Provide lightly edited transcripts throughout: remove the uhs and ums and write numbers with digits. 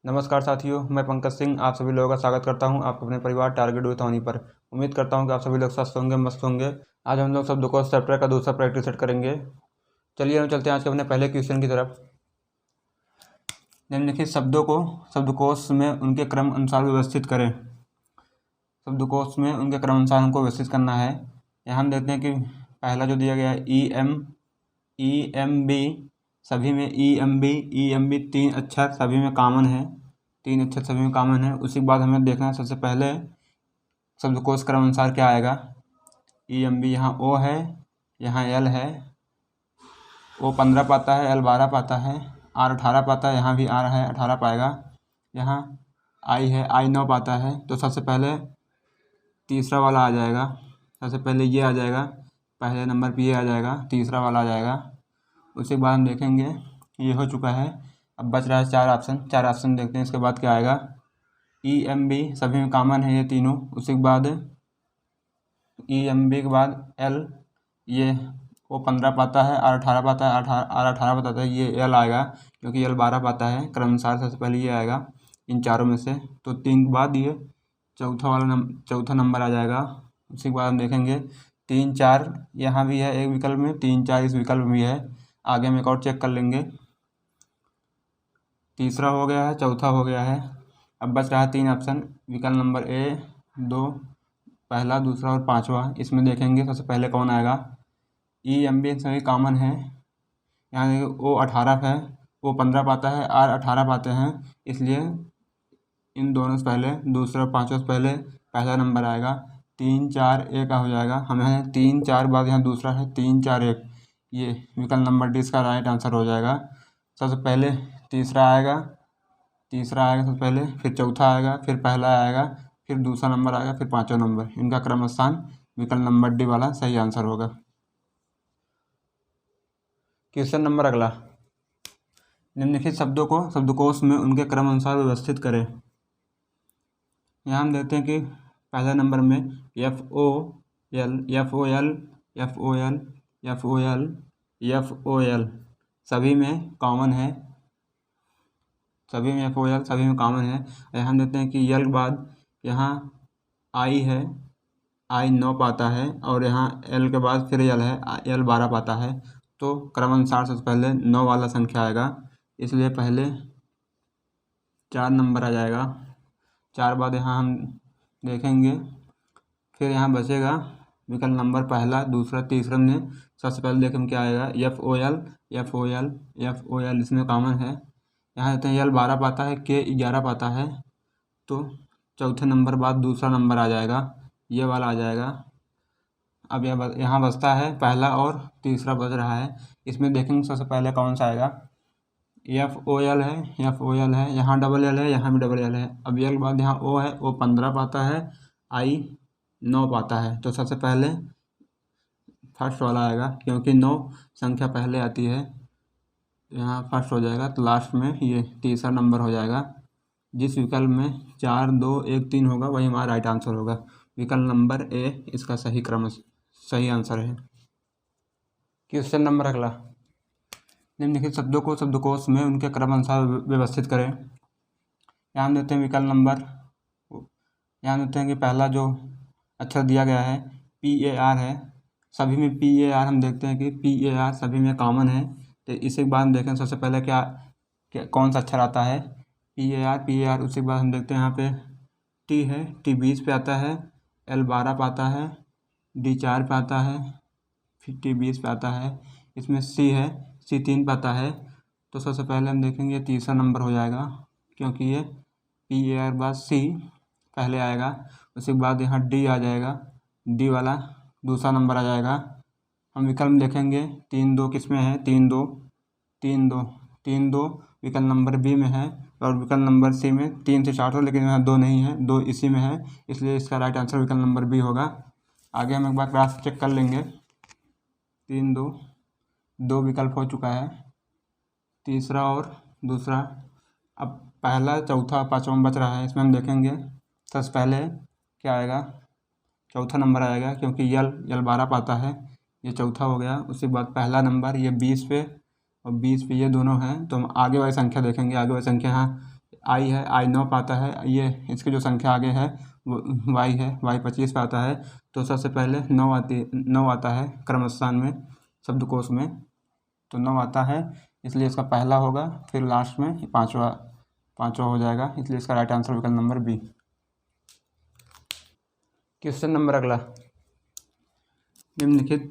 नमस्कार साथियों, मैं पंकज सिंह आप सभी लोगों का स्वागत करता हूं आपके अपने परिवार टारगेट विद वाणी पर। उम्मीद करता हूं कि आप सभी लोग स्वस्थ होंगे, मस्त होंगे। आज हम लोग शब्दकोश चैप्टर का दूसरा प्रैक्टिस सेट करेंगे। चलिए हम चलते हैं आज के अपने पहले क्वेश्चन की तरफ। निम्नलिखित शब्दों को शब्दकोश में उनके क्रम अनुसार व्यवस्थित करें। शब्दकोश में उनके क्रम अनुसार हमको व्यवस्थित करना है। यहाँ हम देखते हैं कि पहला जो दिया गया है ई एम बी, सभी में ई एम बी 3 अक्षर सभी में कॉमन है, 3 अक्षर सभी में कॉमन है। उसी के बाद हमें देखना है सबसे पहले शब्दकोश क्रम अनुसार क्या आएगा। ई एम बी यहाँ ओ है, यहाँ एल है, ओ 15 पाता है, एल 12 पाता है, आर 18 पाता है, यहाँ भी आर है 18 पाएगा, यहाँ आई है, आई 9 पाता है। तो सबसे पहले तीसरा वाला आ जाएगा, सबसे पहले ये आ जाएगा, पहले नंबर पे ये आ जाएगा, तीसरा वाला आ जाएगा। उसके बाद हम देखेंगे ये हो चुका है। अब बच रहा है 4 ऑप्शन देखते हैं इसके बाद क्या आएगा। ई एम बी सभी में कॉमन है ये तीनों। उसी के बाद ई एम बी के बाद एल, ये वो 15 पाता है, आर 18 पाता है, आर 18 बताता है, ये एल आएगा क्योंकि एल 12 पाता है। क्रमानुसार सबसे पहले ये आएगा इन चारों में से। तो 3 के बाद ये चौथा नंबर आ जाएगा। उसी के बाद हम देखेंगे 3 4 यहाँ भी है एक विकल्प में, 3 4 इस विकल्प में भी है। आगे हम एक और चेक कर लेंगे। तीसरा हो गया है, चौथा हो गया है। अब बच रहा है 3 ऑप्शन, विकल्प नंबर ए 2, पहला, दूसरा और पांचवा। इसमें देखेंगे सबसे पहले कौन आएगा। ई एम बी सभी कॉमन है। यहाँ देखिए ओ 18 है, वो 15 पाता है, आर 18 पाते हैं, इसलिए इन दोनों से पहले दूसरा और पाँचवा से पहले पहला नंबर आएगा। 3 4 1 का हो जाएगा। हमें 3 4 बाद यहाँ दूसरा है 3 4 1, ये विकल्प नंबर डी इसका राइट आंसर हो जाएगा। सबसे पहले तीसरा आएगा सबसे पहले, फिर चौथा आएगा, फिर पहला आएगा, फिर दूसरा नंबर आएगा, फिर पाँचवा नंबर। इनका क्रम स्थान विकल्प नंबर डी वाला सही आंसर होगा। क्वेश्चन नंबर अगला, निम्नलिखित शब्दों को शब्दकोश में उनके क्रम अनुसार व्यवस्थित करें। यहाँ हम देखते हैं कि पहले नंबर में एफ ओ एल सभी में कॉमन है, सभी में एफ ओ एल सभी में कॉमन है। यहाँ हम देखते हैं कि यल के बाद यहाँ आई है, आई 9 पाता है, और यहाँ एल के बाद फिर यल है, एल 12 पाता है। तो क्रमानुसार सबसे पहले 9 वाला संख्या आएगा, इसलिए पहले 4 नंबर आ जाएगा। 4 बाद यहाँ हम देखेंगे, फिर यहाँ बचेगा विकल्प नंबर पहला, दूसरा, तीसरा में सबसे पहले देखें क्या आएगा। एफ ओ एल इसमें कॉमन है। यहाँ देते हैं एल 12 पाता है, के 11 पाता है, तो चौथे नंबर बाद दूसरा नंबर आ जाएगा, ये वाला आ जाएगा। अब यहाँ बचता है पहला और तीसरा बच रहा है। इसमें देखेंगे सबसे पहले कौन सा आएगा। एफ ओ एल है, यहाँ डबल एल है, यहाँ भी डबल एल है। अब एल के बाद यहाँ ओ है, ओ 15 पाता है, आई 9 पाता है। तो सबसे पहले फर्स्ट वाला आएगा क्योंकि 9 संख्या पहले आती है, यहाँ फर्स्ट हो जाएगा। तो लास्ट में ये तीसरा नंबर हो जाएगा। जिस विकल्प में 4 2 1 3 होगा वही हमारा राइट आंसर होगा। विकल्प नंबर ए इसका सही आंसर है। क्वेश्चन नंबर अगला, निम्नलिखित शब्दों को शब्दकोश में उनके क्रम अनुसार व्यवस्थित करें। यहाँ देते हैं विकल्प नंबर, यहाँ देते हैं कि पहला जो अक्षर दिया गया है PAR है, सभी में PAR हम देखते हैं कि PAR सभी में कॉमन है। तो इसी के बाद हम देखें सबसे पहले क्या कौन सा अक्षर आता है। PAR। उसी के बाद हम देखते हैं यहाँ पे T है, T 20 पे आता है, L 12 पे आता है, D 4 पे आता है, फिर T 20 पे आता है। इसमें C है, C 3 पे आता है। तो सबसे पहले हम देखेंगे तीसरा नंबर हो जाएगा क्योंकि ये PAR बाद C पहले आएगा। उसके बाद यहाँ D आ जाएगा, D वाला दूसरा नंबर आ जाएगा। हम विकल्प देखेंगे 3 2 किस में है, 3 2 विकल्प नंबर बी में है, और विकल्प नंबर सी में 3 से स्टार्ट हो, लेकिन यहाँ 2 नहीं है, 2 इसी में है, इसलिए इसका राइट आंसर विकल्प नंबर बी होगा। आगे हम एक बार क्रॉस चेक कर लेंगे। 3 2 विकल्प हो चुका है, तीसरा और दूसरा। अब पहला, चौथा, पाँचवा बच रहा है। इसमें हम देखेंगे सबसे पहले क्या आएगा, चौथा नंबर आएगा क्योंकि यल 12 पाता है, ये चौथा हो गया। उसके बाद पहला नंबर ये 20 पे और 20 पे ये दोनों हैं। तो हम आगे वाली संख्या देखेंगे। आगे वाली संख्या यहाँ आई है, आई 9 पाता है, ये इसकी जो संख्या आगे है वो वाई है, वाई 25 पे आता है। तो सबसे पहले 9 आता है क्रमस्थान में शब्दकोश में, तो 9 आता है, इसलिए इसका पहला होगा, फिर लास्ट में पाँचवा हो जाएगा, इसलिए इसका राइट आंसर विकल्प नंबर बी। क्वेश्चन नंबर अगला, निम्नलिखित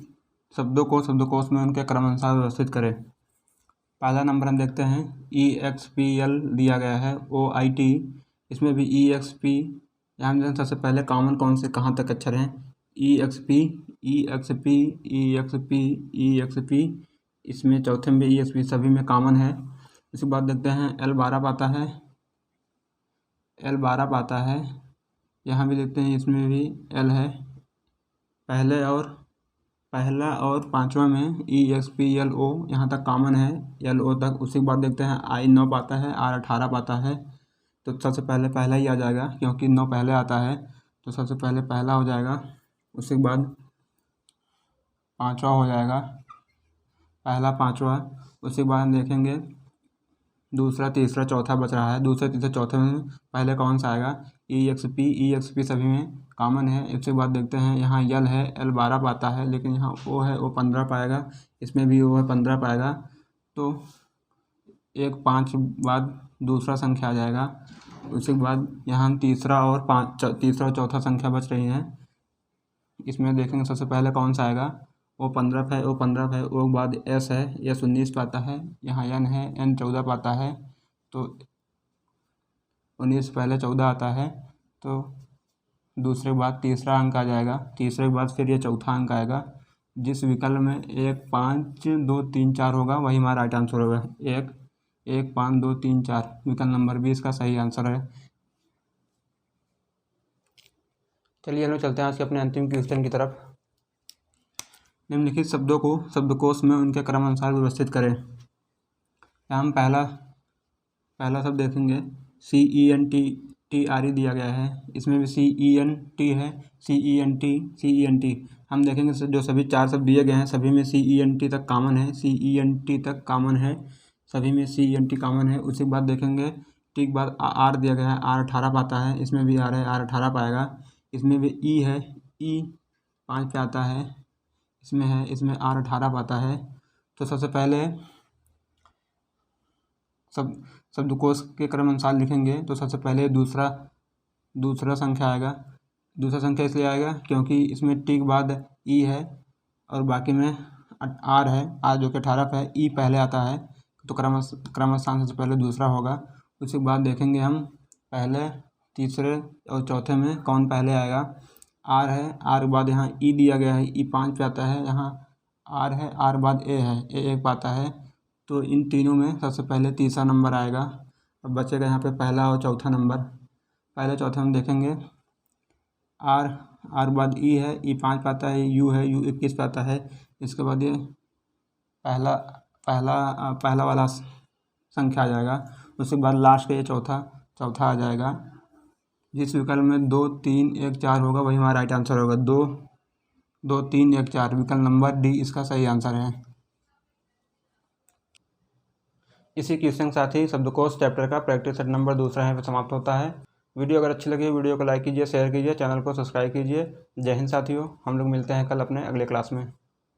शब्दों को शब्दकोश में उनके क्रमानुसार व्यवस्थित करें। पहला नंबर हम देखते हैं, EXPL दिया गया है, OIT, इसमें भी EXP, यहाँ में सबसे पहले कॉमन कौन से कहाँ तक अक्षर हैं, EXP, इसमें चौथे में भी EXP, सभी में कॉमन है। इसके बाद देखते हैं L12 पाता है, यहाँ भी देखते हैं इसमें भी L है, पहला और पांचवा में EXPLO यहाँ तक कॉमन है, LO तक। उसी के बाद देखते हैं I 9 पाता है, R 18 पाता है, तो सबसे पहले पहला ही आ जाएगा क्योंकि 9 पहले आता है, तो सबसे पहले पहला हो जाएगा। उसके बाद पांचवा हो जाएगा, पहला पांचवा। उसके बाद हम देखेंगे दूसरा तीसरा चौथा बच रहा है, दूसरे तीसरे चौथे में पहले कौन सा आएगा, EXP सभी में कॉमन है। इसके बाद देखते हैं यहाँ यल है, L 12 पाता है, लेकिन यहाँ O है, O 15 पाएगा, इसमें भी O है 15 पाएगा, तो 1 5 बाद दूसरा संख्या आ जाएगा। उसके बाद यहाँ तीसरा और चौथा संख्या बच रही है, इसमें देखेंगे सबसे पहले कौन सा आएगा, O 15 है, O के बाद S है, S 19 पाता है, यहाँ N है, N 14 पाता है, तो 19 पहले 14 आता है, तो दूसरे के बाद तीसरा अंक आ जाएगा, तीसरे के बाद फिर ये चौथा अंक आएगा। जिस विकल्प में 1 5 2 3 4 होगा वही हमारा राइट आंसर होगा, 1 5 2 3 4, विकल्प नंबर 20 का सही आंसर है। चलिए हम लोग चलते हैं आज के अपने अंतिम क्वेश्चन की तरफ। निम्नलिखित शब्दों को शब्दकोश में उनके क्रमानुसार व्यवस्थित करें। हम पहला शब्द देखेंगे, CENTRE दिया गया है, इसमें भी CENT है, CENT। हम देखेंगे जो सभी 4 शब्द दिए गए हैं सभी में CENT तक कॉमन है, सभी में CENT कॉमन है। उसके बाद देखेंगे टी के बाद R दिया गया है, R 18 पाता है, इसमें भी R है, R 18 पाएगा। इसमें भी E है, E 5 पे आता है, इसमें R 18 पाता है। तो सबसे पहले शब्दकोश के क्रम अनुसार लिखेंगे, तो सबसे पहले दूसरा संख्या आएगा। दूसरा संख्या इसलिए आएगा क्योंकि इसमें टी के बाद E है और बाकी में R है, R जो कि 18 पे है, E पहले आता है, तो क्रमस्थान सबसे पहले दूसरा होगा। उसके बाद देखेंगे हम पहले तीसरे और चौथे में कौन पहले आएगा, R है, R के बाद यहाँ E दिया गया है, E 5 पे आता है, यहाँ R है, R बाद A है, A 1 पाता है, तो इन तीनों में सबसे पहले तीसरा नंबर आएगा। अब बचेगा यहाँ पे पहला और चौथा नंबर। पहले चौथे में देखेंगे R बाद E है, E 5 पे आता है, U है, U 21 पे आता है। इसके बाद ये पहला वाला संख्या आ जाएगा। उसके बाद लास्ट का ये चौथा आ जाएगा। जिस विकल्प में 2 3 1 4 होगा वही हमारा राइट आंसर होगा, 2 3 1 4, विकल्प नंबर डी इसका सही आंसर है। इसी क्वेश्चन के साथ ही शब्दकोश चैप्टर का प्रैक्टिस सेट नंबर 2 यहाँ पर समाप्त होता है। वीडियो अगर अच्छी लगी वीडियो को लाइक कीजिए, शेयर कीजिए, चैनल को सब्सक्राइब कीजिए। जय हिंद साथियों, हम लोग मिलते हैं कल अपने अगले क्लास में।